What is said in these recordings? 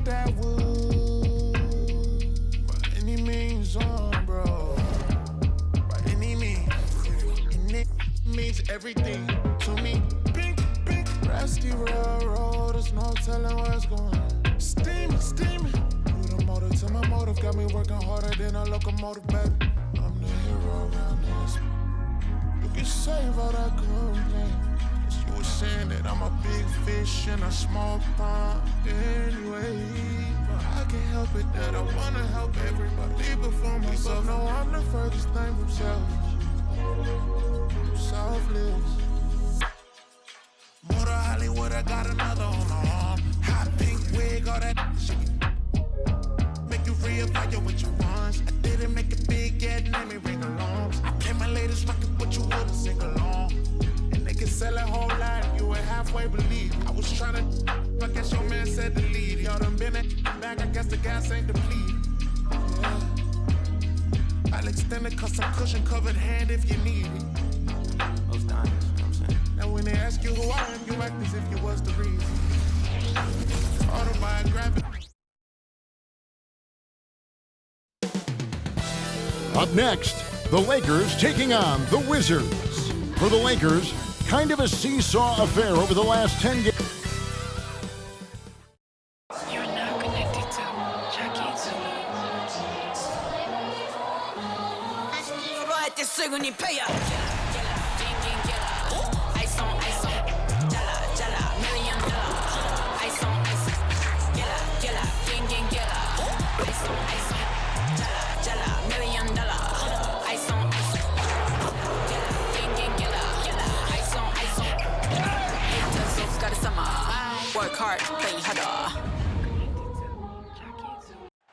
that wood by any means on, bro. By any means. And it means everything to me. Pink, pink, rusty railroad. There's no telling where it's going. Steaming, steaming. You the motor to my motive. Got me working harder than a locomotive, baby. I'm the hero around this. You can save all that complaint. You were saying that I'm a big fish in a small pond anyway. But I can't help it that I wanna help everybody before myself. No, I'm the furthest thing from selfless. Motor Hollywood, I got another on my arm. Hot pink wig, all that shit. Make you reevaluate what you want. I didn't make it big yet, let me ring along. I play my latest record, but you wouldn't sing along. And they can sell a whole lot, you would halfway believe. I was trying to, I guess your man said to lead. Y'all done been back, I guess the gas ain't depleted. Yeah. I'll extend a custom cushion covered hand if you need it. Those diamonds, you know what I'm saying? Now when they ask you who I am, you act as if you was the reason. Autobiographic. Up next, the Lakers taking on the Wizards. For the Lakers, kind of a seesaw affair over the last 10 games. You're now connected to Jackie Zulu. Work hard, play harder.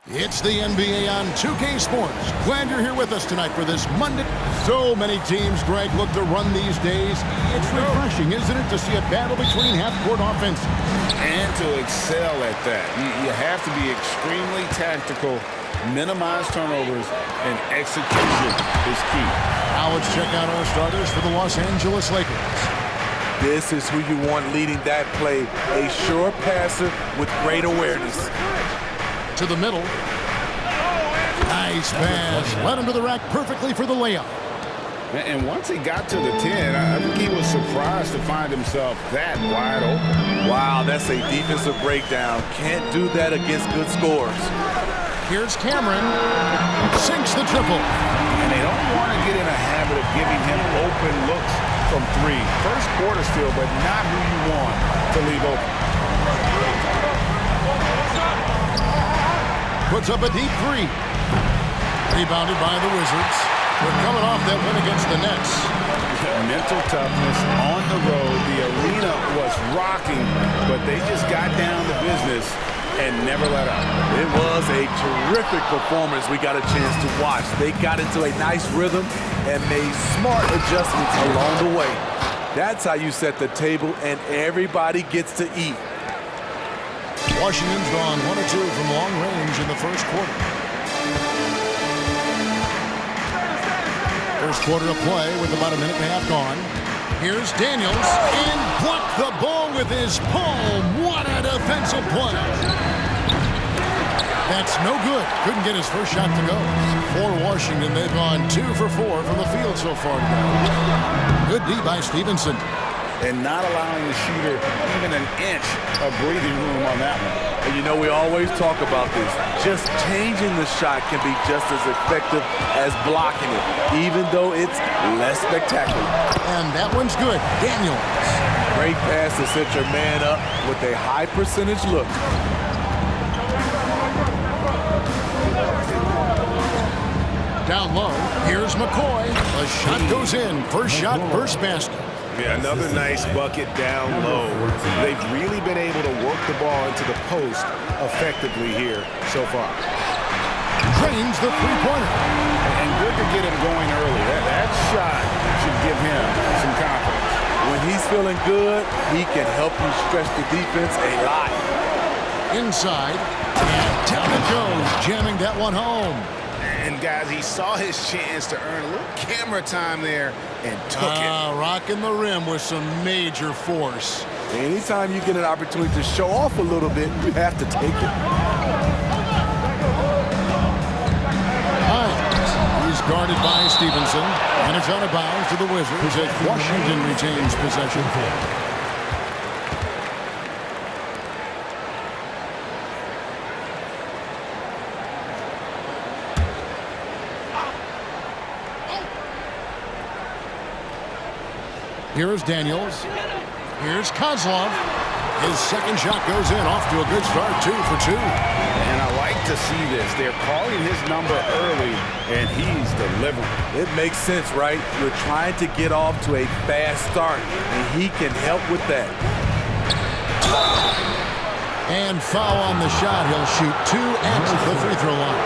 It's the NBA on 2K Sports. Glad you're here with us tonight for this Monday. So many teams, Greg, look to run these days. It's refreshing, isn't it, to see a battle between half-court offense. And to excel at that. You have to be extremely tactical, minimize turnovers, and execution is key. Now let's check out our starters for the Los Angeles Lakers. This is who you want leading that play. A sure passer with great awareness. To the middle. Nice pass. Led him to the rack perfectly for the layup. And once he got to the 10, I think he was surprised to find himself that wide open. Wow, that's a defensive breakdown. Can't do that against good scores. Here's Cameron. Sinks the triple. And they don't want to get in a habit of giving him open looks from three. First quarter still, but not who you want to leave open. Puts up a deep three. Rebounded by the Wizards. We're coming off that win against the Nets. Mental toughness on the road. The arena was rocking, but they just got down to business and never let up. It was a terrific performance we got a chance to watch. They got into a nice rhythm and made smart adjustments along the way. That's how you set the table and everybody gets to eat. Washington's gone 1 or 2 from long range in the first quarter. First quarter of play with about a minute and a half gone. Here's Daniels and blocked the ball with his palm. What a defensive play. That's no good. Couldn't get his first shot to go. For Washington, they've gone 2 for 4 from the field so far today. Good D by Stevenson. And not allowing the shooter even an inch of breathing room on that one. And you know, we always talk about this. Just changing the shot can be just as effective as blocking it, even though it's less spectacular. And that one's good. Daniels. Great pass to set your man up with a high percentage look. Down low, here's McCoy. A shot goes in. First shot, first basket. Yeah, another nice bucket down low. They've really been able to work the ball into the post effectively here so far. Drains the three-pointer. And good to get him going early. That shot should give him some confidence. When he's feeling good, he can help you stretch the defense a lot. Inside, and down it goes, jamming that one home. And guys, he saw his chance to earn a little camera time there and took it. Rocking the rim with some major force. Anytime you get an opportunity to show off a little bit, you have to take it. Hines. He's guarded by Stevenson, and it's out of bounds to the Wizards as Washington retains possession. Here's Daniels. Here's Kozlov. His second shot goes in, off to a good start, 2 for 2. And I like to see this. They're calling his number early, and he's delivering. It makes sense, right? You're trying to get off to a fast start, and he can help with that. And foul on the shot. He'll shoot 2 at the free throw line.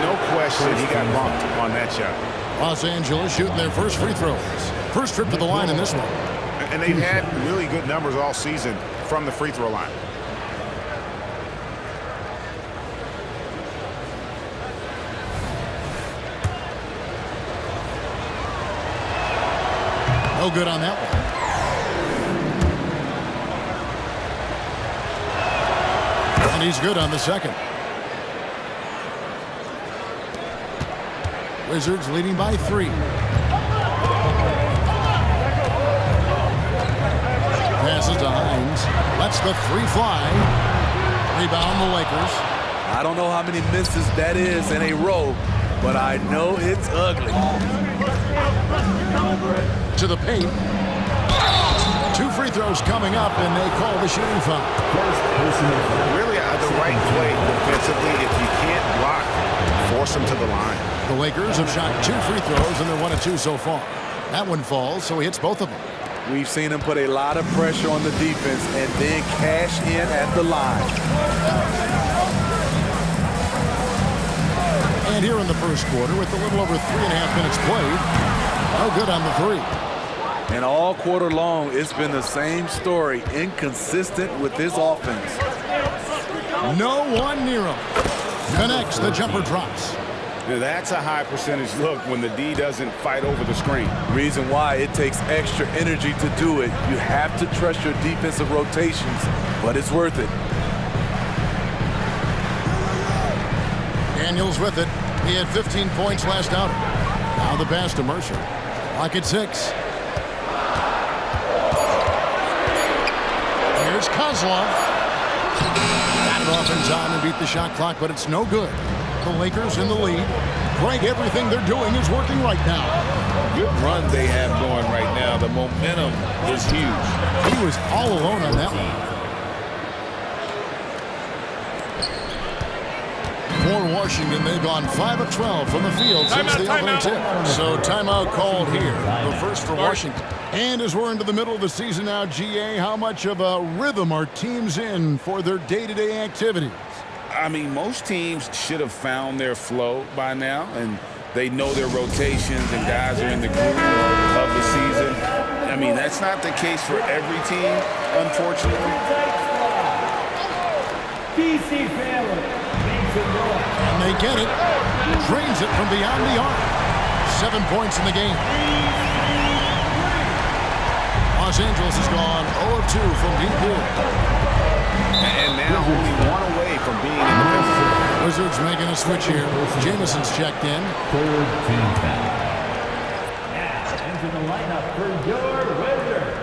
No question he got bumped on that shot. Los Angeles shooting their first free throws. First trip to the line in this one. And they've had really good numbers all season from the free throw line. No good on that one. And he's good on the second. Wizards leading by 3. Passes to Hines. Lets the 3 fly. Rebound the Lakers. I don't know how many misses that is in a row, but I know it's ugly. To the paint. 2 free throws coming up, and they call the shooting foul. Really the right play defensively. If you can't block, force them to the line. The Lakers have shot 2 free throws, and they're 1 of 2 so far. That one falls, so he hits both of them. We've seen him put a lot of pressure on the defense and then cash in at the line. And here in the first quarter, with a little over 3.5 minutes played, no good on the 3. And all quarter long, it's been the same story, inconsistent with this offense. No one near him. Connects, the jumper drops. That's a high percentage look when the D doesn't fight over the screen. Reason why it takes extra energy to do it. You have to trust your defensive rotations, but it's worth it. Daniels with it. He had 15 points last outing. Now the pass to Mercer. Lock at 6. Here's Kozlov. Got it off in time and beat the shot clock, but it's no good. The Lakers in the lead. Greg, everything they're doing is working right now. Good run they have going right now. The momentum is huge. He was all alone on that one. For Washington, they've gone 5 of 12 from the field since the opening tip. So timeout called here. The first for Washington. And as we're into the middle of the season now, GA, how much of a rhythm are teams in for their day-to-day activities? I mean, most teams should have found their flow by now, and they know their rotations and guys are in the groove of the season. I mean, that's not the case for every team, unfortunately. DC family makes it noise. And they get it. Drains it from beyond the arc. 7 points in the game. Los Angeles has gone 0 of 2 from deep here. And now only 1 away from being in the best. Wizards making a switch here. Jamison's checked in. Third team foul. Now into the lineup for your Wizards.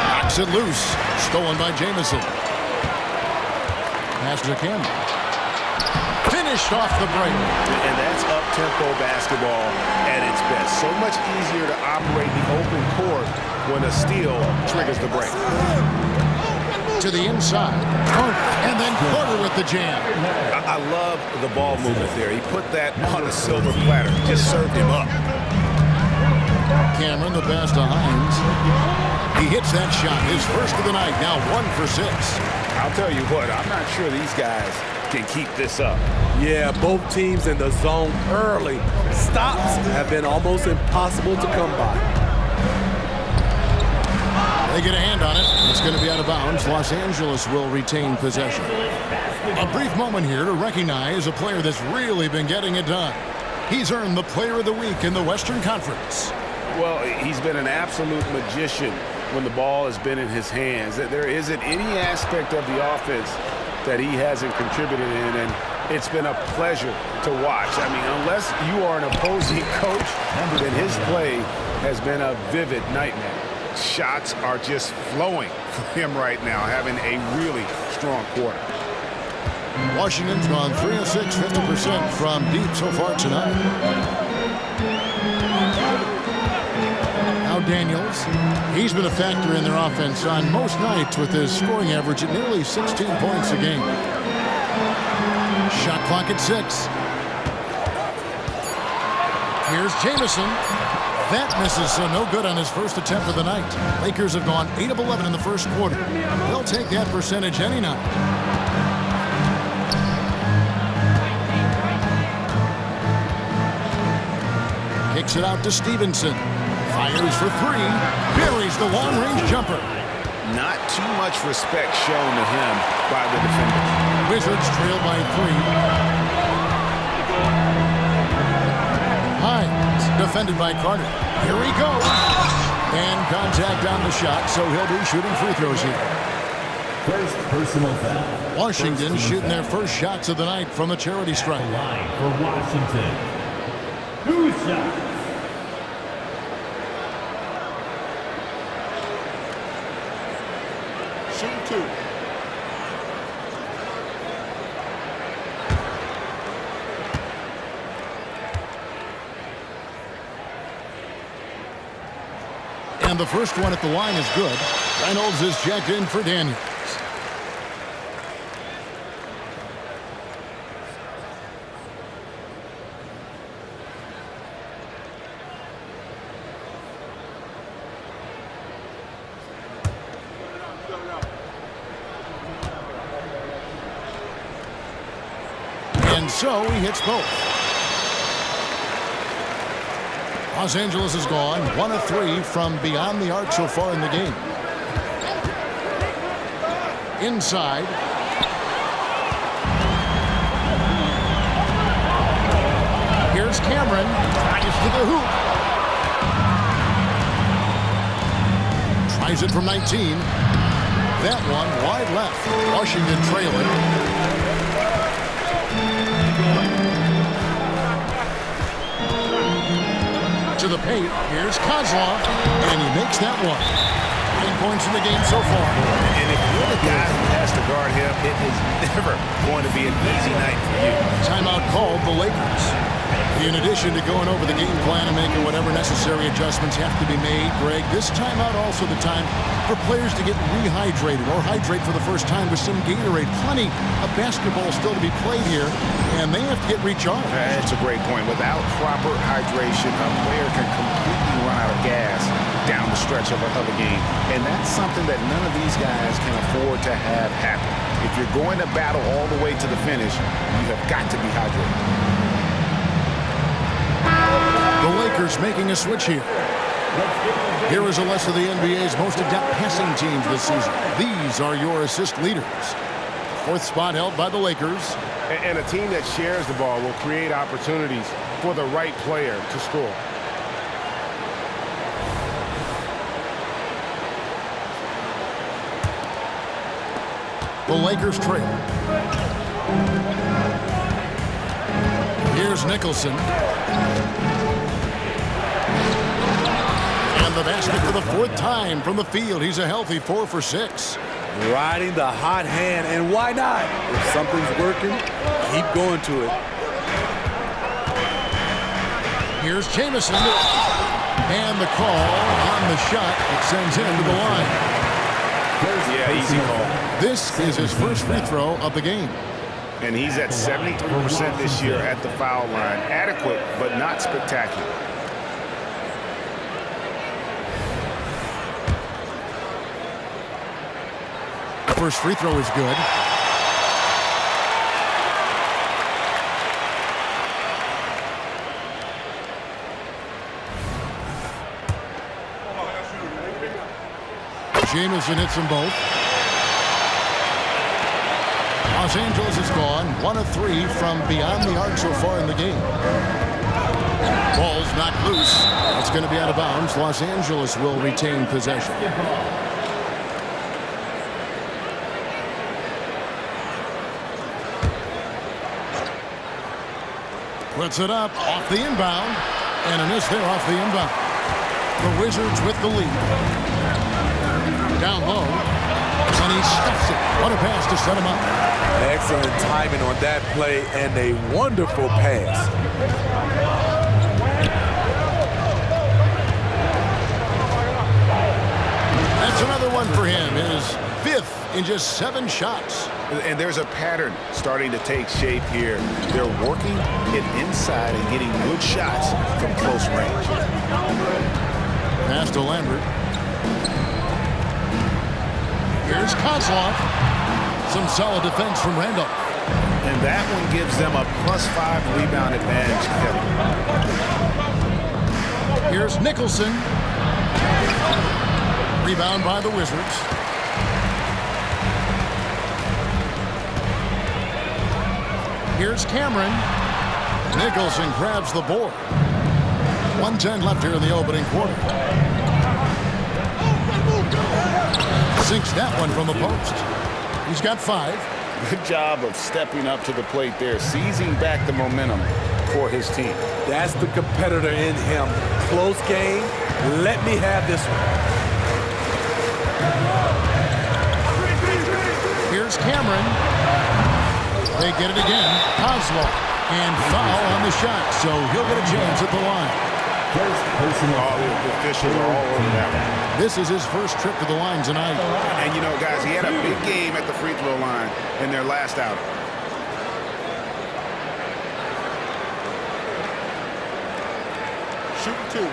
Knocks it loose. Stolen by Jamison. Pass to Campbell. Finished off the break. And that's up-tempo basketball at its best. So much easier to operate the open court when a steal triggers the break. To the inside. And then Porter with the jam. I love the ball movement there. He put that on a silver platter. Just served him up. Cameron, the pass to Hines. He hits that shot. His first of the night. Now 1 for 6. I'll tell you what, I'm not sure these guys can keep this up. Yeah, both teams in the zone early. Stops have been almost impossible to come by. They get a hand on it. It's going to be out of bounds. Los Angeles will retain possession. A brief moment here to recognize a player that's really been getting it done. He's earned the Player of the Week in the Western Conference. Well, he's been an absolute magician when the ball has been in his hands. There isn't any aspect of the offense that he hasn't contributed in, and it's been a pleasure to watch. I mean, unless you are an opposing coach, then his play has been a vivid nightmare. Shots are just flowing for him right now, having a really strong quarter. Washington's gone 3 of 6, 50% from deep so far tonight. Now Daniels, he's been a factor in their offense on most nights with his scoring average at nearly 16 points a game. Shot clock at 6. Here's Jamison. That misses, so no good on his first attempt of the night. Lakers have gone 8 of 11 in the first quarter. They'll take that percentage any night. Kicks it out to Stevenson. Fires for 3. Buries the long-range jumper. Not too much respect shown to him by the defenders. Wizards trail by 3. Hines, defended by Carter. Here he goes. And contact on the shot, so he'll be shooting free throws here. First personal foul. Washington shooting their first shots of the night from a charity strike. Line for Washington. 2 shots. Shoot 2. And the first one at the line is good. Reynolds is checked in for Daniels. And so he hits both. Los Angeles has gone 1 of 3 from beyond the arc so far in the game. Inside. Here's Cameron. Tries to the hoop. Tries it from 19. That one wide left. Washington trailing. To the paint. Here's Kozlov, and he makes that one. 9 points in the game so far. And if you're the guy who has to guard him, it is never going to be an easy night for you. Timeout called the Lakers. In addition to going over the game plan and making whatever necessary adjustments have to be made, Greg, this timeout also the time for players to get rehydrated or hydrate for the first time with some Gatorade. Plenty of basketball still to be played here, and they have to get recharged. That's a great point. Without proper hydration, a player can completely run out of gas down the stretch of a game. And that's something that none of these guys can afford to have happen. If you're going to battle all the way to the finish, you have got to be hydrated. The Lakers making a switch here. Here is a list of the NBA's most adept passing teams this season. These are your assist leaders. 4th spot held by the Lakers. And a team that shares the ball will create opportunities for the right player to score. The Lakers trail. Here's Nicholson. And the basket for the 4th time from the field. He's a healthy 4 for 6. Riding the hot hand, and why not? If something's working, keep going to it. Here's Jamison. And the call on the shot. It sends him to the line. Yeah, easy call. This is his first free throw of the game. And he's at 73% this year at the foul line. Adequate, but not spectacular. First free throw is good. Jamison hits them both. Los Angeles has gone 1 of 3 from beyond the arc so far in the game. Ball's knocked loose. It's going to be out of bounds. Los Angeles will retain possession. Puts it up off the inbound. And a miss there off the inbound. The Wizards with the lead. Down low. And he stuffs it. What a pass to set him up. Excellent timing on that play and a wonderful pass. That's another one for him. His 5th in just 7 shots. And there's a pattern starting to take shape here. They're working it inside and getting good shots from close range. Pass to Lambert. Here's Kozlov. Some solid defense from Randolph. And that one gives them a +5 rebound advantage, Kevin. Here's Nicholson. Rebound by the Wizards. Here's Cameron. Nicholson grabs the board. 1:10 left here in the opening quarter. Sinks that one from the post. He's got 5. Good job of stepping up to the plate there, seizing back the momentum for his team. That's the competitor in him. Close game. Let me have this one. Here's Cameron. They get it again. Kozlov. And foul on the shot, so he'll get a chance at the line. The officials are all over that one. This is his first trip to the line tonight. And, you know, guys, he had a big game at the free throw line in their last outing. Shoot 2.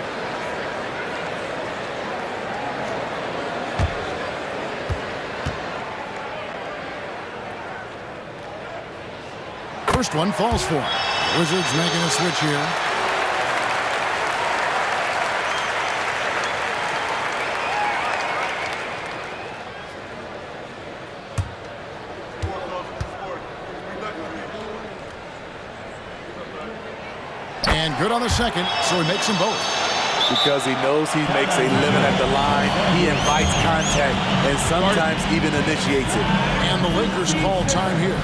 First one falls for him. Wizards making a switch here. And good on the second, so he makes them both. Because he knows he makes a living at the line, he invites contact and sometimes even initiates it. And the Lakers call time here.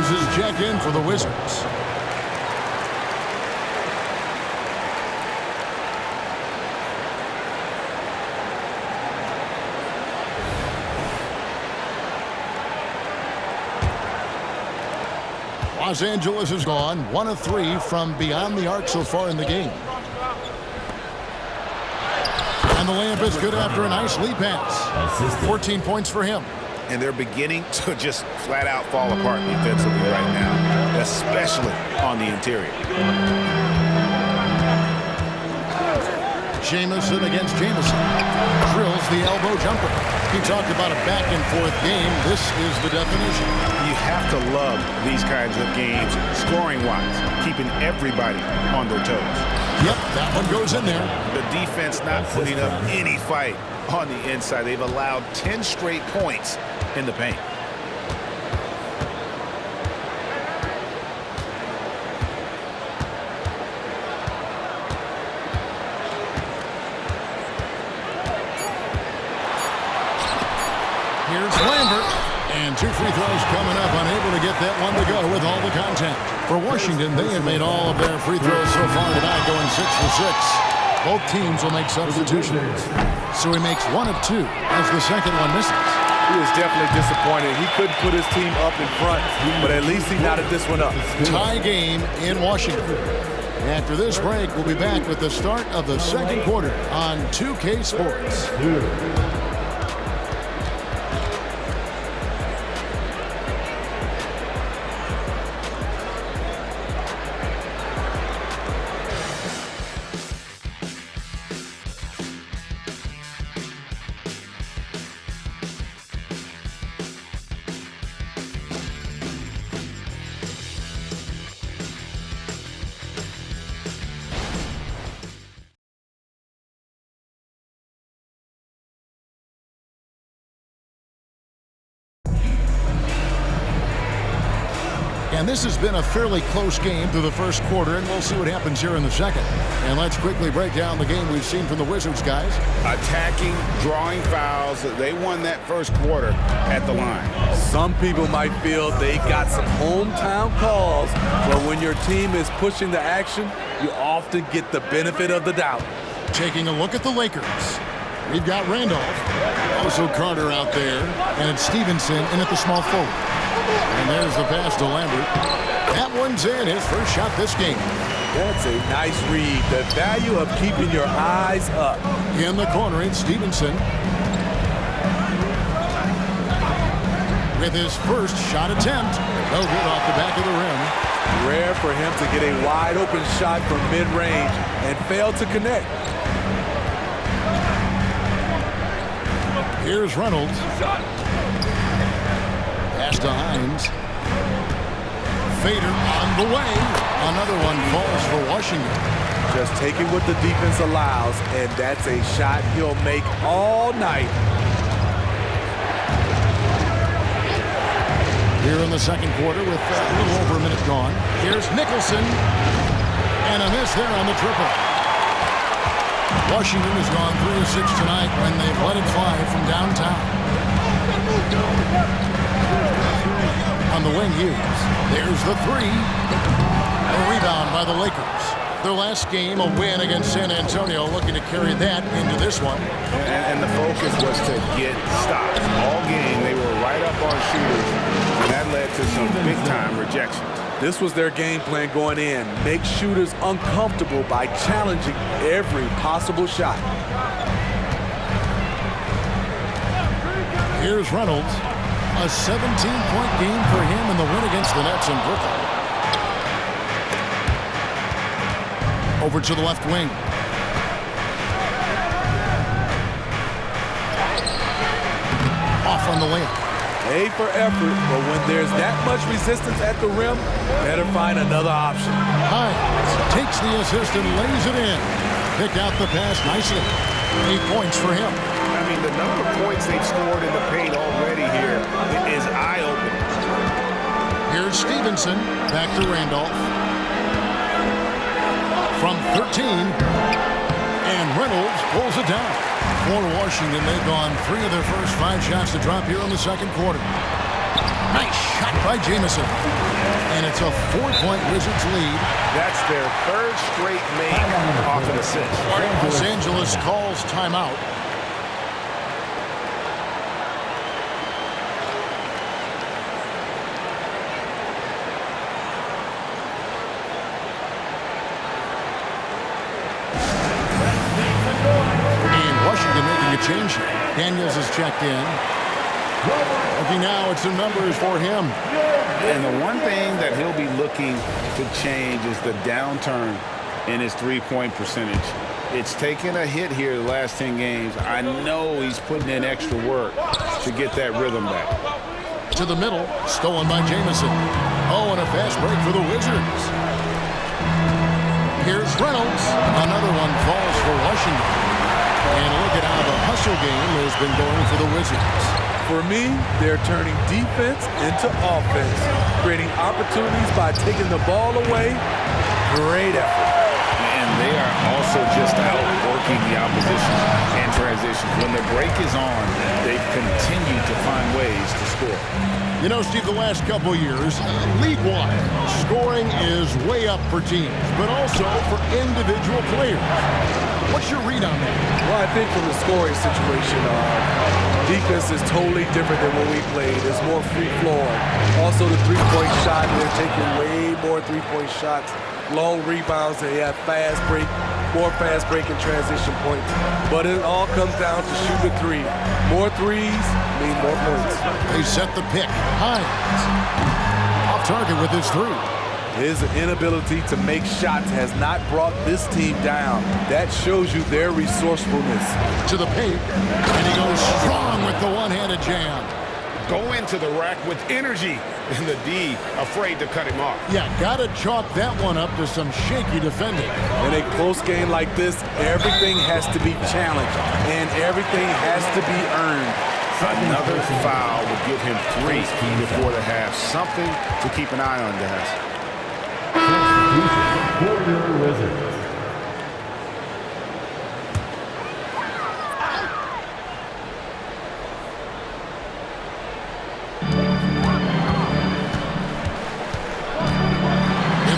Is checked in for the Wizards. Los Angeles is gone 1 of 3 from beyond the arc so far in the game. And the layup is good after a nice lead pass. 14 points for him. And they're beginning to just flat out fall apart defensively right now, especially on the interior. Jamison against Jamison. Drills the elbow jumper. He talked about a back-and-forth game. This is the definition. You have to love these kinds of games, scoring-wise, keeping everybody on their toes. Yep, that one goes in there. The defense not putting up any fight on the inside. They've allowed 10 straight points in the paint. Here's Lambert. And 2 free throws coming up. Unable to get that one to go with all the contact. For Washington, they have made all of their free throws so far tonight, going 6 for 6. Both teams will make substitutions. So he makes 1 of 2 as the second one misses. He was definitely disappointed. He couldn't put his team up in front, but at least he knotted this one up. Tie game in Washington. After this break, we'll be back with the start of the second quarter on 2K Sports. And this has been a fairly close game through the first quarter, and we'll see what happens here in the second. And let's quickly break down the game we've seen from the Wizards, guys. Attacking, drawing fouls. They won that first quarter at the line. Some people might feel they got some hometown calls, but when your team is pushing the action, you often get the benefit of the doubt. Taking a look at the Lakers. We've got Randolph. Also Carter out there. And it's Stevenson in at the small forward. And there's the pass to Lambert. That one's in, his first shot this game. That's a nice read. The value of keeping your eyes up. In the corner, it's Stevenson. With his first shot attempt. No good off the back of the rim. Rare for him to get a wide open shot from mid-range and fail to connect. Here's Reynolds. Pass to Hines. Fader on the way. Another one falls for Washington. Just take it what the defense allows, and that's a shot he'll make all night. Here in the second quarter with a little over a minute gone. Here's Nicholson. And a miss there on the triple. Washington has gone 3 of 6 tonight when they've let it fly from downtown. On the wing, Hughes. There's the three. A rebound by the Lakers. Their last game, a win against San Antonio, looking to carry that into this one. And the focus was to get stops. All game, they were right up on shooters, and that led to some big-time rejections. This was their game plan going in. Make shooters uncomfortable by challenging every possible shot. Here's Reynolds. A 17-point game for him in the win against the Nets in Brooklyn. Over to the left wing. Off on the layup. A for effort, but when there's that much resistance at the rim, better find another option. Hines takes the assist and lays it in. Picked out the pass nicely. 8 points for him. I mean, the number of points they've scored in the paint already here is eye-opening. Here's Stevenson. Back to Randolph. From 13. And Reynolds pulls it down. For Washington, they've gone 3 of their first 5 shots to drop here in the second quarter. Nice shot by Jamison. And it's a 4-point Wizards lead. That's their third straight make off an assist. Los Angeles calls timeout. Change. Daniels is checked in. Looking now at some numbers for him. And the one thing that he'll be looking to change is the downturn in his three-point percentage. It's taken a hit here the last 10 games. I know he's putting in extra work to get that rhythm back. To the middle, stolen by Jamison. Oh, and a fast break for the Wizards. Here's Reynolds. Another one falls for Washington. And look at how the hustle game has been going for the Wizards. For me, they're turning defense into offense, creating opportunities by taking the ball away. Great effort. And they are also just outworking the opposition in transition. When the break is on, they've continued to find ways to score. You know, Steve, the last couple years, league-wide, scoring is way up for teams, but also for individual players. What's your read on that? Well, I think from the scoring situation, defense is totally different than when we played. It's more free flow. Also, the three-point shot, they're taking way more three-point shots, long rebounds, they have fast break, more fast break and transition points. But it all comes down to shoot the three. More threes mean more points. They set the pick. Hines off target with his three. His inability to make shots has not brought this team down. That shows you their resourcefulness. To the paint, and he goes strong with the one-handed jam. Go into the rack with energy, and the D afraid to cut him off. Yeah, gotta chalk that one up to some shaky defending. In a close game like this, everything has to be challenged, and everything has to be earned. Another foul would give him 3 before the half. Something to keep an eye on, guys. For your Wizards.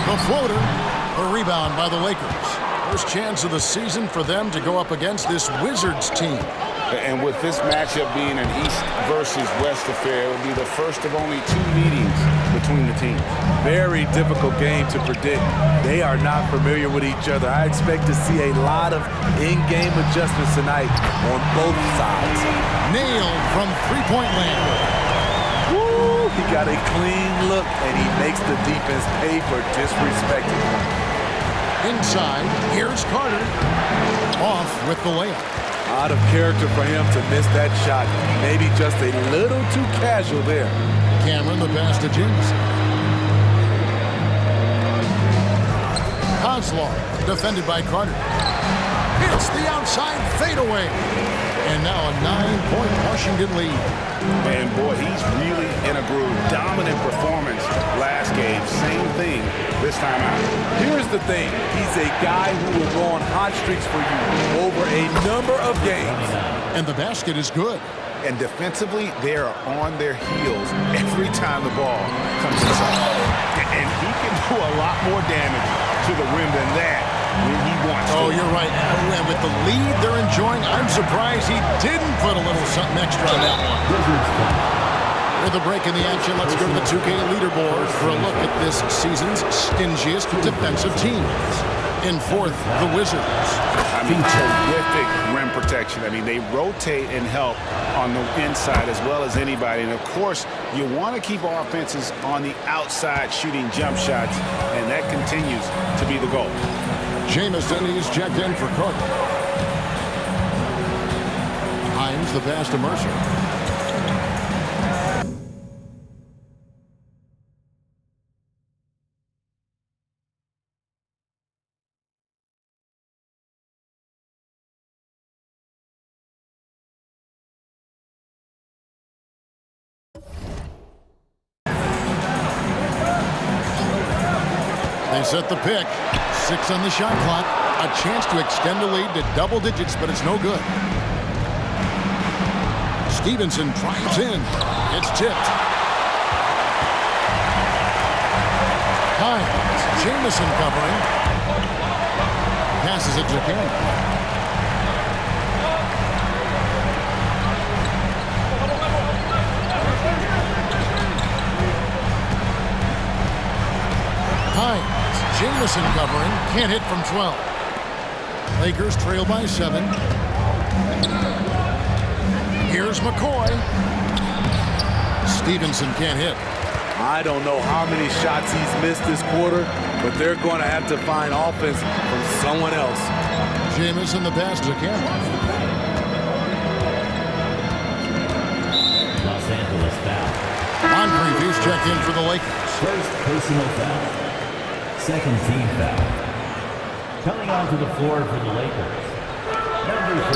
The floater, a rebound by the Lakers. First chance of the season for them to go up against this Wizards team. And with this matchup being an East versus West affair, it will be the first of only 2 meetings between the teams. Very difficult game to predict. They are not familiar with each other. I expect to see a lot of in-game adjustments tonight on both sides. Nailed from three-point land. Woo! He got a clean look, and he makes the defense pay for disrespecting him. Inside, here's Carter. Off with the layup. Out of character for him to miss that shot. Maybe just a little too casual there. Cameron, the pass to Jamison. Kozlov, defended by Carter. Hits the outside fadeaway. And now a 9-point Washington lead. And boy, he's really in a groove. Dominant performance last game. Same thing this time out. Here's the thing. He's a guy who will go on hot streaks for you over a number of games. And the basket is good. And defensively, they are on their heels every time the ball comes inside. And he can do a lot more damage to the rim than that when he wants to. Oh, you're right. And with the lead they're enjoying, I'm surprised he didn't put a little something extra on that one. With a break in the action, let's go to the 2K leaderboard for a look at this season's stingiest defensive teams. In fourth, the Wizards. I mean, terrific rim protection. I mean, they rotate and help on the inside as well as anybody. And, of course, you want to keep offenses on the outside shooting jump shots, and that continues to be the goal. Jamison, he's checked in for Carter. Hines, the pass to Mercer. They set the pick. 6 on the shot clock. A chance to extend the lead to double digits, but it's no good. Stevenson drives in. It's tipped. Hines. Jamison covering. Passes it to Cameron. Hines. Jamison covering. Can't hit from 12. Lakers trail by 7. Here's McCoy. Stevenson can't hit. I don't know how many shots he's missed this quarter, but they're going to have to find offense from someone else. Jamison the pass to Cameron. Los Angeles foul. Moncrief checked in for the Lakers. First personal foul. Second team foul. Coming onto the floor for the Lakers.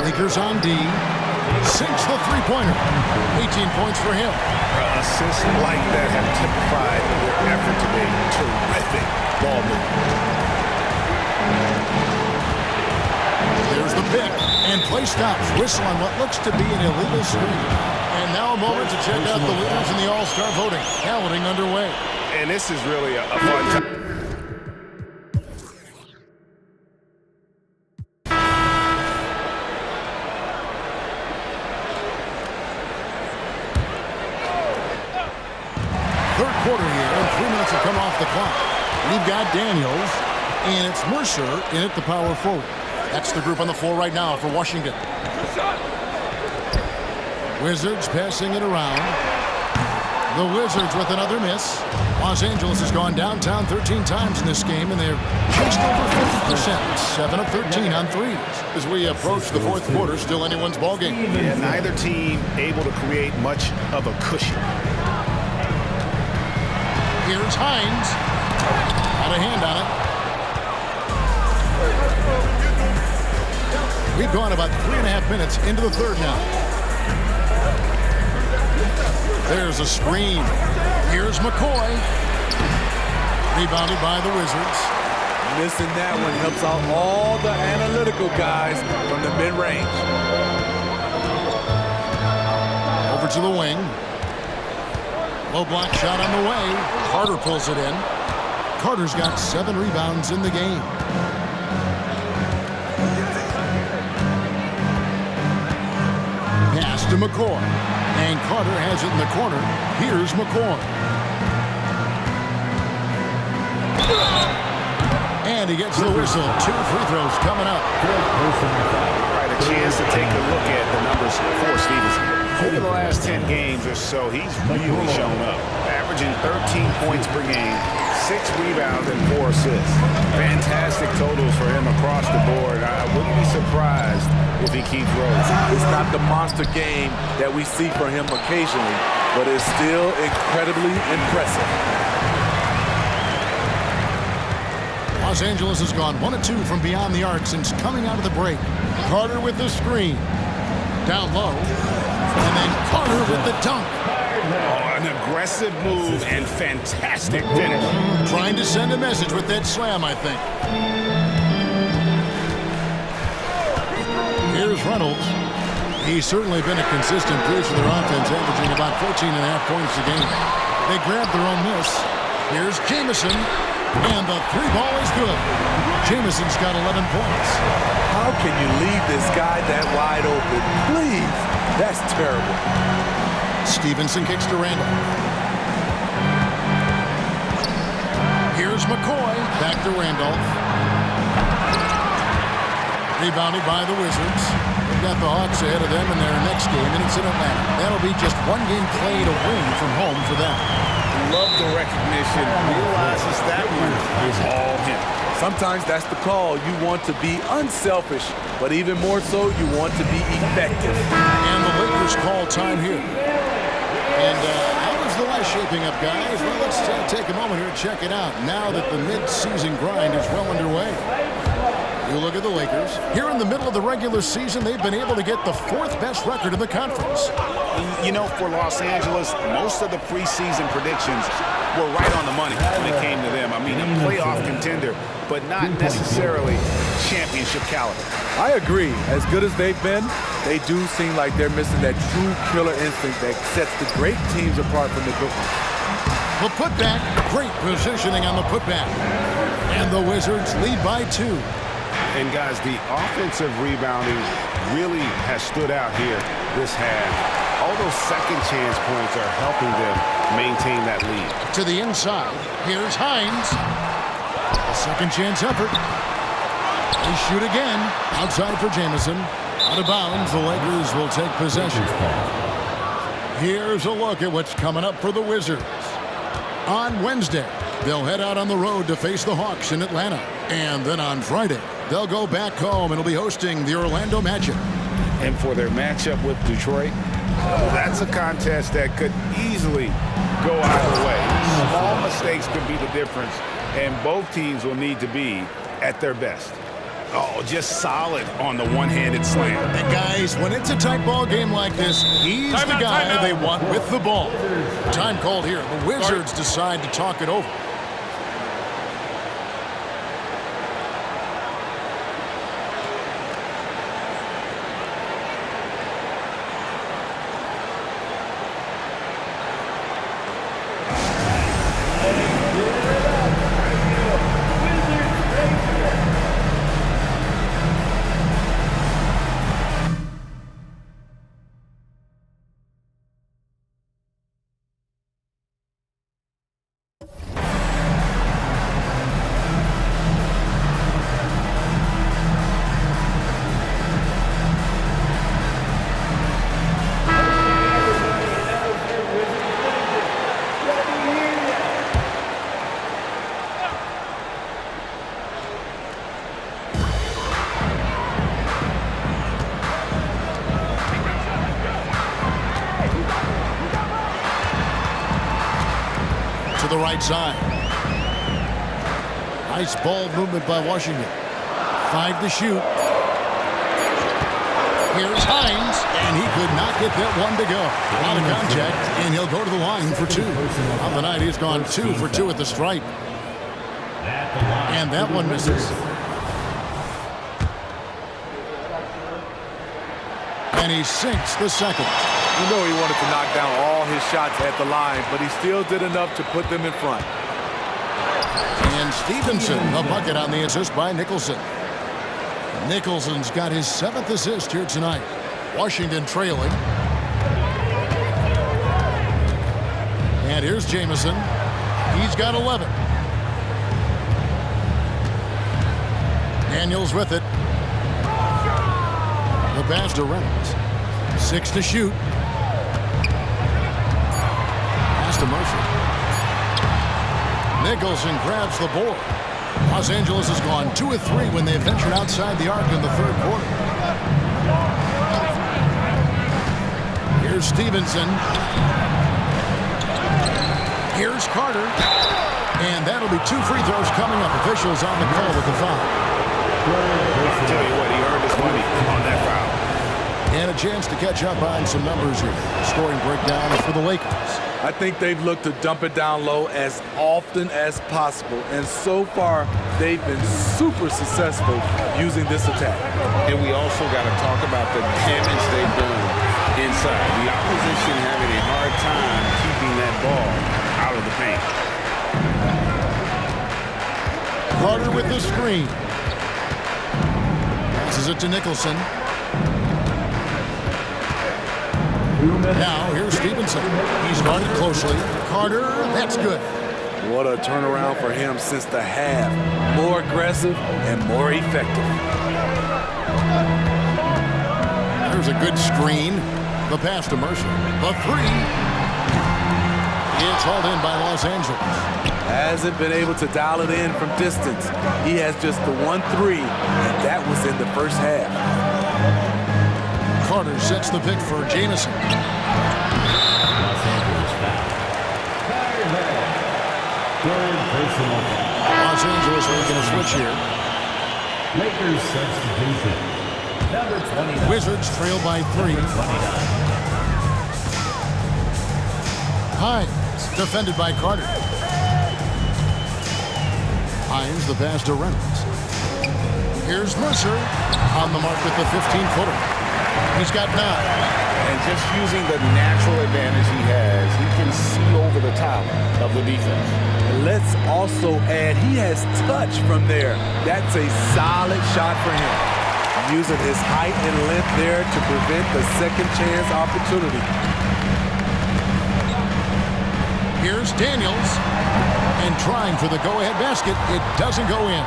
Lakers on D. Sinks the three-pointer. 18 points for him. Assists like that have typified their effort today. Terrific ball movement. Play stops. Whistle on what looks to be an illegal screen. And now a moment to check out the leaders in the All-Star voting. Balloting underway. And this is really a fun time. Third quarter here, and 3 minutes have come off the clock. We've got Daniels, and it's Mercer in at the power forward. That's the group on the floor right now for Washington. Wizards passing it around. The Wizards with another miss. Los Angeles has gone downtown 13 times in this game, and they're just over 50%. 7 of 13 on threes. As we approach the fourth quarter, still anyone's ballgame. Yeah, neither team able to create much of a cushion. Here's Hines. Got a hand on it. We've gone about 3.5 minutes into the third now. There's a screen. Here's McCoy. Rebounded by the Wizards. Missing that one helps out all the analytical guys from the mid-range. Over to the wing. Low block shot on the way. Carter pulls it in. Carter's got 7 rebounds in the game. Pass to McCoy. And Carter has it in the corner. Here's McCoy. And he gets the whistle. 2 free throws coming up. All right, a chance to take a look at the numbers for Stevenson. Over the last 10 games or so, he's really shown up. Averaging 13 points per game, 6 rebounds, and 4 assists. Fantastic totals for him across the board. I wouldn't be surprised if he keeps rolling. It's not the monster game that we see from him occasionally, but it's still incredibly impressive. Los Angeles has gone 1 of 2 from beyond the arc since coming out of the break. Carter with the screen. Down low. And then Carter with the dunk. Oh, an aggressive move and fantastic finish. Trying to send a message with that slam, I think. Here's Reynolds. He's certainly been a consistent piece of their offense, averaging about 14.5 points a game. They grabbed their own miss. Here's Jamison. And the 3-ball is good. Jamison's got 11 points. How can you leave this guy that wide open? Please. That's terrible. Stevenson kicks to Randall. Here's McCoy. Back to Randolph. Rebounded by the Wizards. They've got the Hawks ahead of them in their next game, and it's in Atlanta. That'll be just 1 game played away from home for them. Love the recognition. Realizes that one is all him. Sometimes that's the call. You want to be unselfish, but even more so, you want to be effective. And the Lakers call time here. And how is the West shaping up, guys? Well, let's take a moment here and check it out now that the mid-season grind is well underway. You look at the Lakers. Here in the middle of the regular season, they've been able to get the 4th best record in the conference. You know, for Los Angeles, most of the preseason predictions were right on the money when it came to them. I mean, a playoff contender, but not necessarily championship caliber. I agree. As good as they've been, they do seem like they're missing that true killer instinct that sets the great teams apart from the good ones. The putback, great positioning on the putback. And the Wizards lead by 2. And guys, the offensive rebounding really has stood out here this half. All those second chance points are helping them maintain that lead. To the inside, here's Hines. A second chance effort. They shoot again. Outside for Jamison. Out of bounds, the Lakers will take possession. Here's a look at what's coming up for the Wizards. On Wednesday, they'll head out on the road to face the Hawks in Atlanta. And then on Friday, they'll go back home and will be hosting the Orlando Magic. And for their matchup with Detroit, that's a contest that could easily go either way. Small mistakes could be the difference, and both teams will need to be at their best. Oh, just solid on the one-handed slam. And guys, when it's a tight ball game like this, he's the guy they want with the ball. Time called here. The Wizards decide to talk it over. right side. Nice ball movement by Washington. 5 to shoot. Here's Hines, and he could not get that one to go. Out of contact, and he'll go to the line for 2. On the night, he's gone 2 for 2 at the stripe. And that one misses. And he sinks the second. You know he wanted to knock down all his shots at the line, but he still did enough to put them in front. And Stevenson, a bucket on the assist by Nicholson. Nicholson's got his 7th assist here tonight. Washington trailing. And here's Jamison. He's got 11. Daniels with it. The pass to Reynolds. 6 to shoot. Pass to Murphy. Nicholson grabs the board. Los Angeles has gone 2 of 3 when they ventured outside the arc in the third quarter. Here's Stevenson. Here's Carter. And that'll be 2 free throws coming up. Officials on the call with the foul. I'll tell you what, he earned his money on that foul. And a chance to catch up on some numbers here. Scoring breakdown for the Lakers. I think they've looked to dump it down low as often as possible, and so far they've been super successful using this attack. And we also got to talk about the damage they've done inside. The opposition having a hard time keeping that ball out of the paint. Carter with the screen. Passes it to Nicholson. Now, here's Stevenson. He's guarded closely. Carter, that's good. What a turnaround for him since the half. More aggressive and more effective. There's a good screen. The pass to Mercer. The 3. It's hauled in by Los Angeles. Hasn't been able to dial it in from distance. He has just the 1-3, and that was in the first half. Carter sets the pick for Jamison. Los Angeles foul. Third personal foul. Los Angeles making a switch here. Lakers substitution. Number 29. Wizards trail by 3. 29. Hines, defended by Carter. Hines, the pass to Reynolds. Here's Mercer on the mark with the 15-footer. He's got 9. And just using the natural advantage he has, he can see over the top of the defense. Let's also add he has touch from there. That's a solid shot for him. Using his height and length there to prevent the second chance opportunity. Here's Daniels. And trying for the go-ahead basket. It doesn't go in.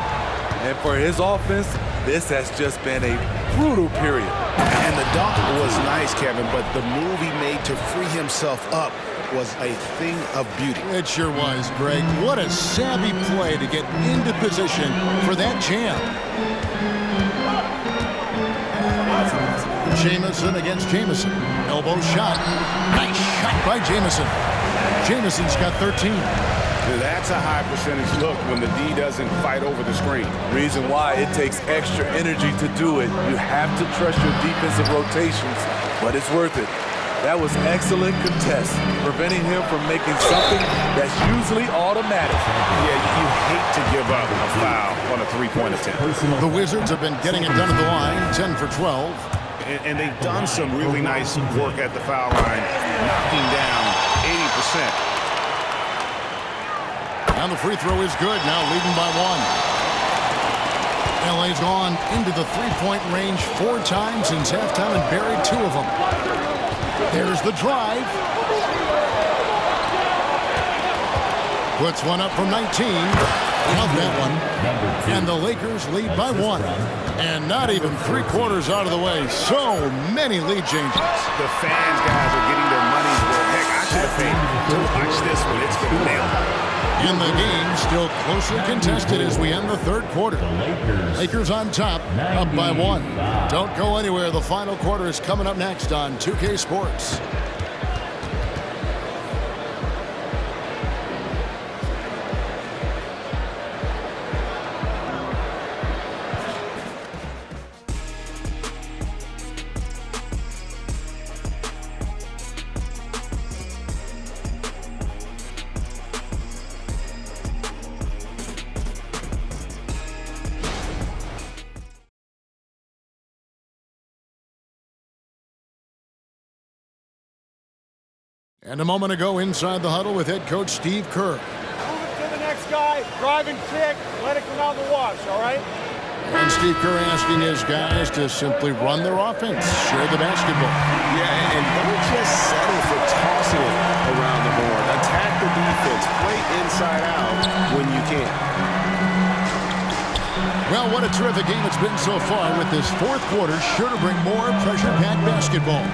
And for his offense, this has just been a brutal period. And the dunk was nice, Kevin, but the move he made to free himself up was a thing of beauty. It sure was, Greg. What a savvy play to get into position for that jam. Jamison against Jamison. Elbow shot. Nice shot by Jamison. Jamison's got 13. That's a high percentage look when the D doesn't fight over the screen. Reason why it takes extra energy to do it. You have to trust your defensive rotations, but it's worth it. That was excellent contest, preventing him from making something that's usually automatic. Yeah, you hate to give up a foul on a three-point attempt. The Wizards have been getting it done at the line, 10 for 12. And they've done some really nice work at the foul line, knocking down 80%. And the free throw is good, now leading by 1. LA's gone into the three-point range 4 times since halftime and buried 2 of them. There's the drive. Puts one up from 19. Count that one. And the Lakers lead by 1. And not even 3/4 out of the way. So many lead changes. The fans, guys, are getting their money's worth. Heck, I should have paid to watch this one. It's been nailed. In the game, still closely contested as we end the third quarter. Lakers on top, up by 1. Don't go anywhere. The final quarter is coming up next on 2K Sports. And a moment ago inside the huddle with head coach Steve Kerr. Move it to the next guy, drive and kick, let it come out the wash, all right? And Steve Kerr asking his guys to simply run their offense, share the basketball. Yeah, and don't just settle for tossing it around the board. Attack the defense, play inside out when you can. Well, what a terrific game it's been so far with this fourth quarter sure to bring more pressure-packed basketball.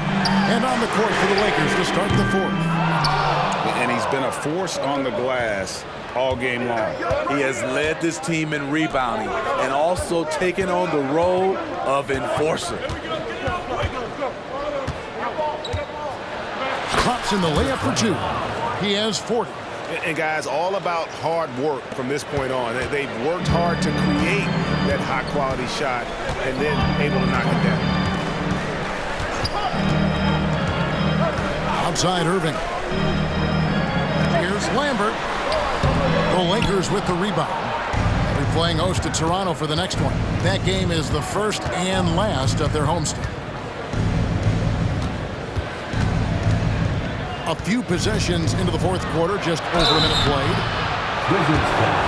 And on the court for the Lakers to start the fourth. And he's been a force on the glass all game long. He has led this team in rebounding and also taken on the role of enforcer. Pops in the layup for two. He has 40. And guys, all about hard work from this point on. They've worked hard to create that high-quality shot and then able to knock it down. Outside Irving. Here's Lambert. The Lakers with the rebound. They'll be playing host to Toronto for the next one. That game is the first and last of their homestand. A few possessions into the fourth quarter, just over a minute played. Wizards foul.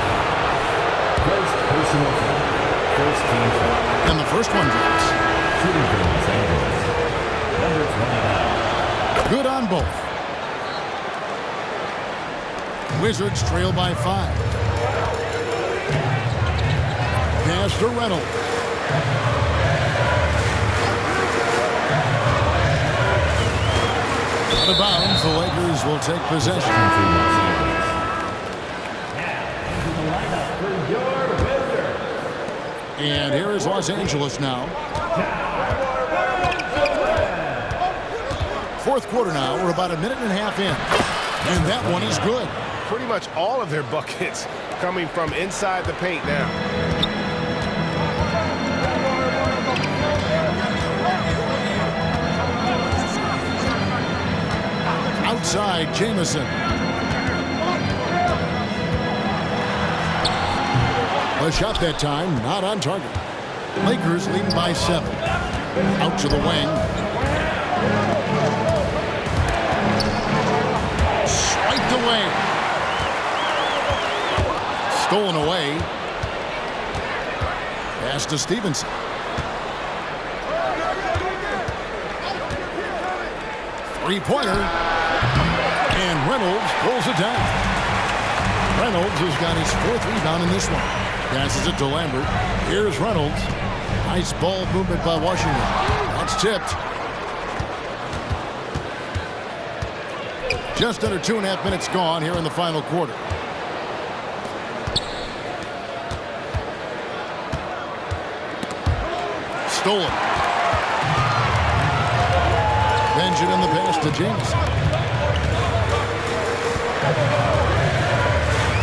First personal foul. First team foul. And the first one drops. Shooting for Los Angeles. Number 29. Good on both. Wizards trail by 5. Pass to Reynolds. Out of bounds, the Lakers will take possession. And here is Los Angeles now. Fourth quarter now. We're about a minute and a half in. And that one is good. Pretty much all of their buckets coming from inside the paint now. Outside, Jamison. A shot that time, not on target. Lakers leading by 7. Out to the wing. Swiped away. Stolen away. Pass to Stevenson. Three-pointer. And Reynolds pulls it down. Reynolds has got his 4th rebound in this one. Passes it to Lambert. Here's Reynolds. Nice ball movement by Washington. That's tipped. Just under 2.5 minutes gone here in the final quarter. Stolen. Benjamin the pass to Jameson.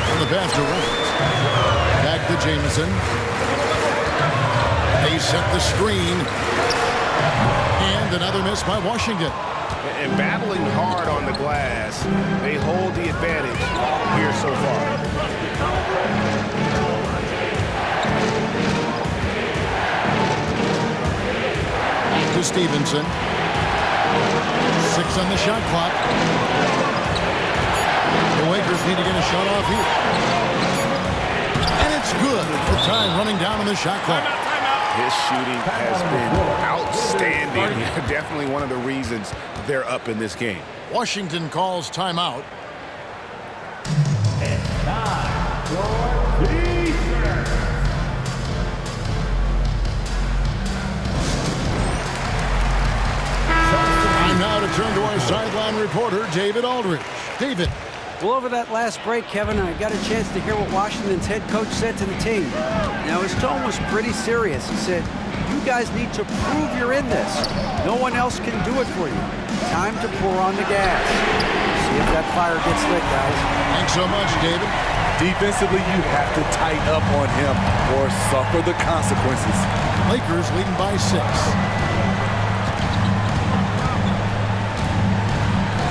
And the pass to Reynolds. Back to Jamison. They set the screen. And another miss by Washington. And battling hard on the glass, they hold the advantage here so far. To Stevenson. 6 on the shot clock. The Lakers need to get a shot off here. And it's good. The time running down on the shot clock. His shooting has been outstanding. Definitely one of the reasons they're up in this game. Washington calls timeout. It's time for Pacers. Time now to turn to our sideline reporter, David Aldridge. David. Well, over that last break, Kevin, I got a chance to hear what Washington's head coach said to the team. Now, his tone was pretty serious. He said, you guys need to prove you're in this. No one else can do it for you. Time to pour on the gas. See if that fire gets lit, guys. Thanks so much, David. Defensively, you have to tighten up on him or suffer the consequences. Lakers leading by 6.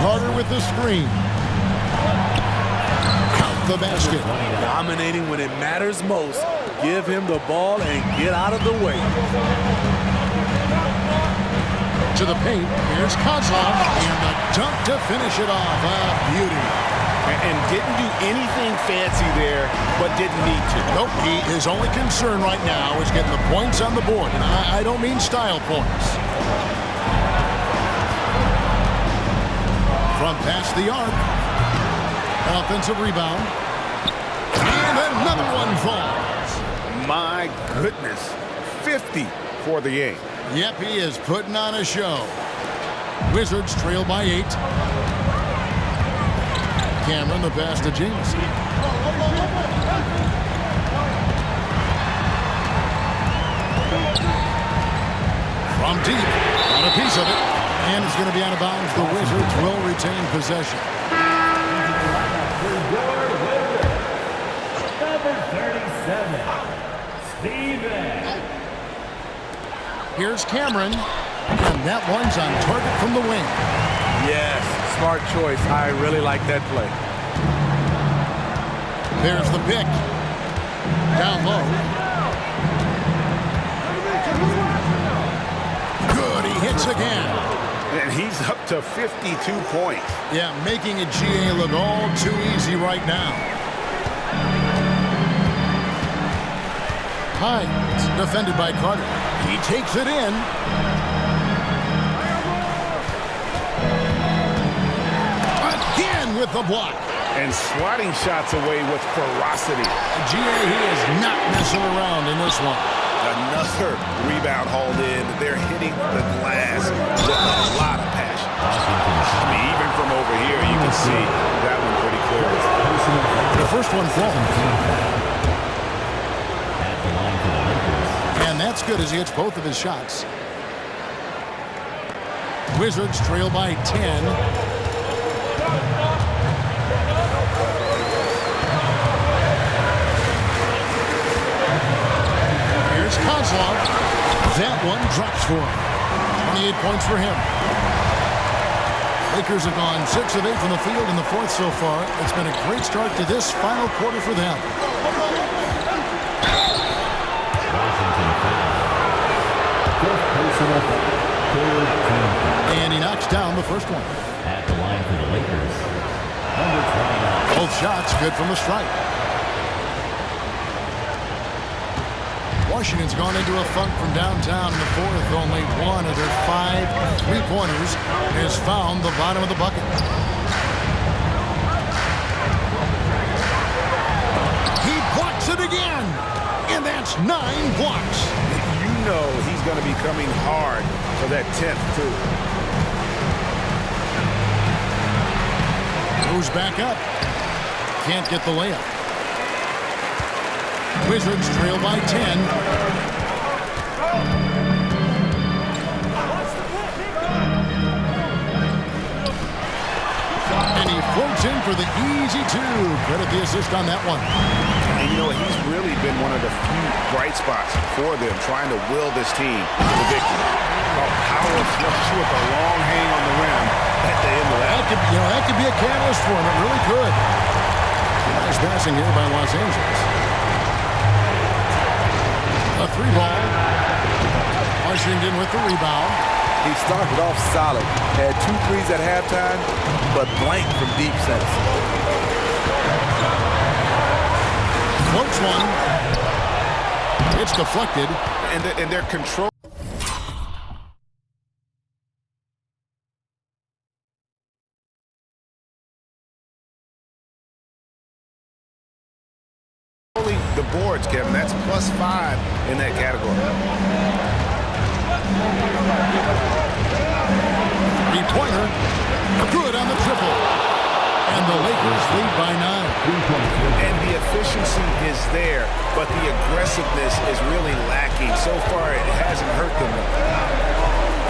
Carter with the screen. Count the basket. Dominating when it matters most. Give him the ball and get out of the way. To the paint. Here's Kozlov. And the dunk to finish it off. A beauty. And didn't do anything fancy there, but didn't need to. Nope, his only concern right now is getting the points on the board. And I don't mean style points. From past the arc. An offensive rebound. And another one falls. My goodness. 50 for the game. Yep, he is putting on a show. Wizards trail by 8. Cameron, the pass to Jamison. From deep, got a piece of it, and it's going to be out of bounds. The Wizards will retain possession. Number 37, Steven. Here's Cameron, and that one's on target from the wing. Yes, smart choice. I really like that play. There's the pick. Down low. Good, he hits again. And he's up to 52 points. Yeah, making a GA look all too easy right now. Hines, defended by Carter. He takes it in. Again with the block. And swatting shots away with ferocity. GA, he is not messing around in this one. Another rebound hauled in. They're hitting the glass with a lot of passion. I mean, even from over here, you can see that one pretty clearly. The first one falls. And that's good as he hits both of his shots. Wizards trail by 10. Here's Kozlov. That one drops for him. 28 points for him. Lakers have gone 6 of 8 from the field in the fourth so far. It's been a great start to this final quarter for them. And he knocks down the first one. At the line for the Lakers, number 29. Both shots good from the stripe. Washington's gone into a funk from downtown in the fourth. Only one of their 5 3-pointers has found the bottom of the bucket. He blocks it again. And that's 9 blocks. You know he's going to be coming hard for that 10th, too. Goes back up. Can't get the layup. Wizards trail by 10. And he floats in for the easy 2. Credit the assist on that one. And you know, he's really been one of the few bright spots for them, trying to will this team to victory. A power flush with a long hang on the rim at the end of that. That could be a catalyst for him. It really could. Nice passing here by Los Angeles. A 3-ball. Washington with the rebound. He started off solid. Had 2 threes at halftime, but blanked from deep center. Floats one. It's deflected. And their control. The boards, Kevin. That's +5 in that category. 3-pointer. Good on the triple. And the Lakers lead by 9. And the efficiency is there, but the aggressiveness is really lacking. So far, it hasn't hurt them.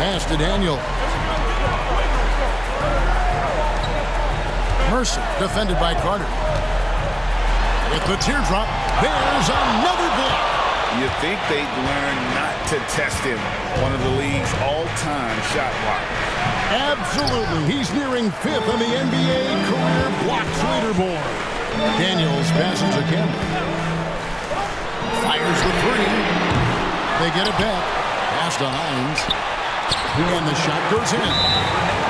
Pass to Daniel. Mercer, defended by Carter. With the teardrop, there's another block. You think they'd learn not to test him, one of the league's all-time shot blockers. Absolutely. He's nearing 5th on the NBA career blocks leaderboard. Daniels passes to Campbell. Fires the 3. They get it back. Pass to Hines. And the shot goes in.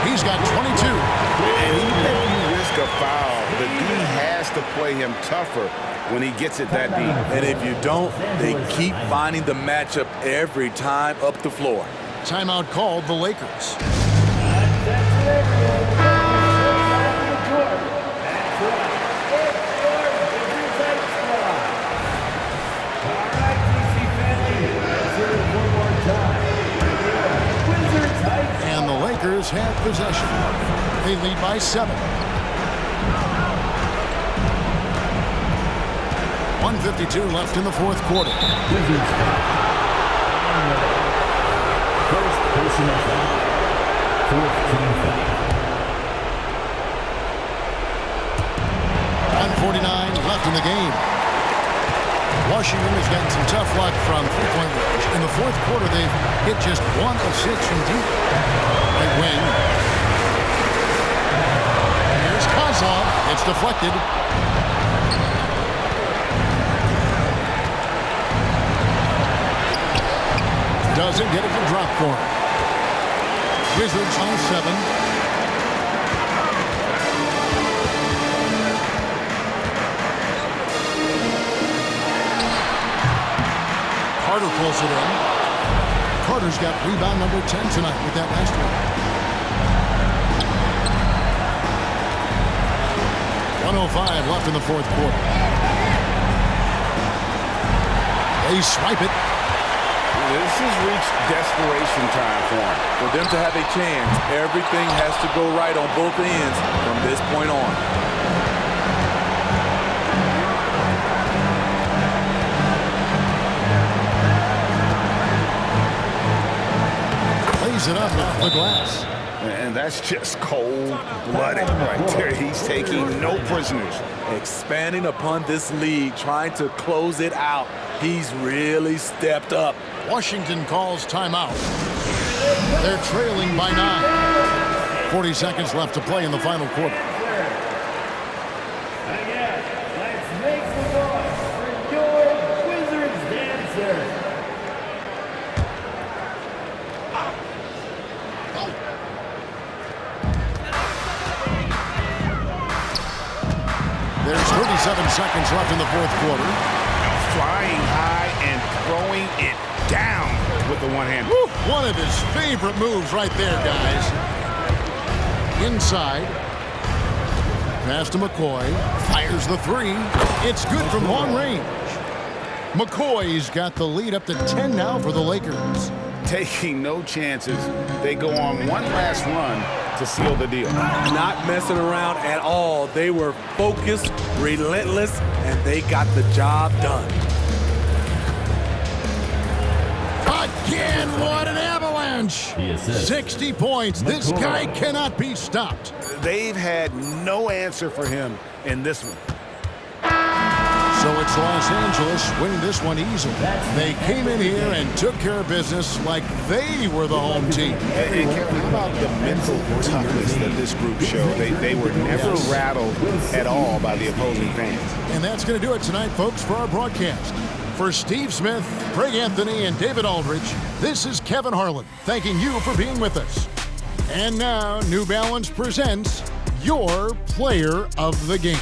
He's got 22. And even if you risk a foul, the D has to play him tougher when he gets it that deep. And if you don't, they keep finding the matchup every time up the floor. Timeout called the Lakers. And the Lakers have possession. They lead by 7. 1:52 left in the fourth quarter. First personal foul. Fourth team foul. 1:49 left in the game. Washington has gotten some tough luck from three-point range. In the fourth quarter, they've hit just 1 of 6 from deep. Right wing. Here's Kozlov. It's deflected. Doesn't get it to drop for him. Wizards on 7. Carter pulls it in. Carter's got rebound number 10 tonight with that last one. 1:05 left in the fourth quarter. They swipe it. This has reached desperation time for him. For them to have a chance, everything has to go right on both ends from this point on. Plays it up with the glass. And that's just cold-blooded right there. He's taking no prisoners. Expanding upon this lead, trying to close it out. He's really stepped up. Washington calls timeout. They're trailing by 9. 40 seconds left to play in the final quarter. Again, let's make some noise for your Wizards dancer. There's 37 seconds left in the fourth quarter. Flying high and throwing it down with the one hand. Woo! One of his favorite moves right there, guys. Inside. Pass to McCoy. Fires the 3. It's good from long range. McCoy's got the lead up to 10 now for the Lakers. Taking no chances. They go on one last run to seal the deal. Not messing around at all. They were focused, relentless, and they got the job done. Again, what an avalanche! 60 points. This guy cannot be stopped. They've had no answer for him in this one. So it's Los Angeles winning this one easily. They came in here and took care of business like they were the home team. And Kevin, how about the mental toughness that this group showed? They were never rattled at all by the opposing fans. And that's going to do it tonight, folks, for our broadcast. For Steve Smith, Craig Anthony, and David Aldridge, this is Kevin Harlan, thanking you for being with us. And now, New Balance presents your Player of the Game.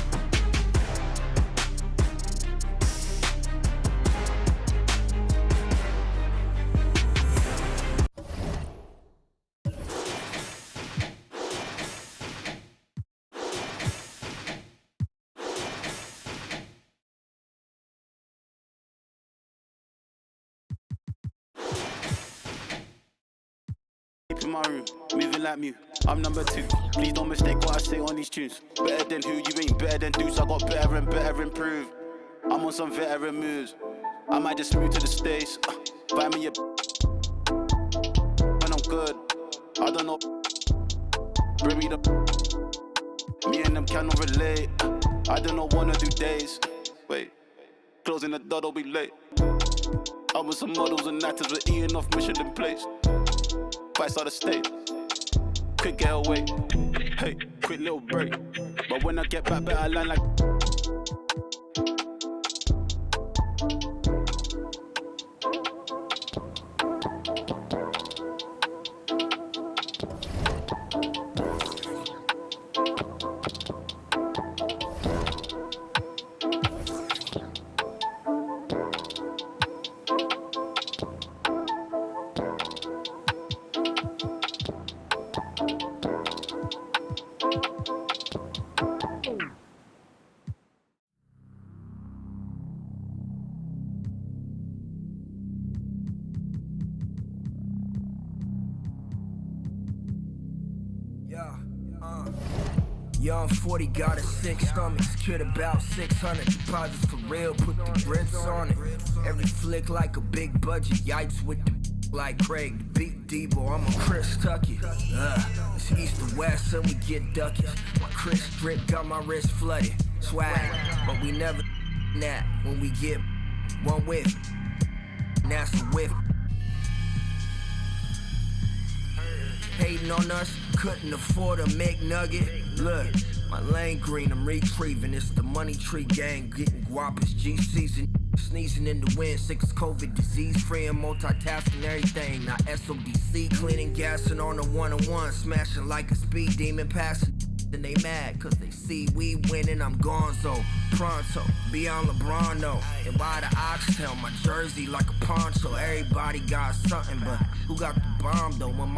In my room, moving like Mew. I'm number 2. Please don't mistake what I say on these tunes. Better than who, you ain't better than dudes. I got better and better improved. I'm on some veteran moves. I might just move to the States. Buy me a when I'm good. I don't know. Bring me the me and them cannot relate. I do not wanna do days. Wait, closing the door, don't be late. I was some models and actors, we're eating off Michelin plates. Vice out of state, quick get away. Hey, quick little break. But when I get back, better line like. Young 40 got a sick stomach, kid about 600 deposits for real, put the grits on it. Every flick like a big budget, yipes with the like Craig, beat Debo, I'm a Chris Tucky. It's east to west and we get duckies. My Chris drip got my wrist flooded, swag, but we never that when we get one whiff, and that's a whiff. Hating on us, couldn't afford a McNugget. Look, my lane green, I'm retrieving. It's the money tree gang, getting guapas, G season. Sneezing in the wind, 6 COVID, disease free and multitasking everything. Now SODC, cleaning, gassing on a 101, smashing like a speed demon, passing. Then they mad, cause they see we winning, I'm gonzo. Pronto, beyond LeBron though. And by the oxtail, my jersey like a poncho. Everybody got something, but who got the bomb though?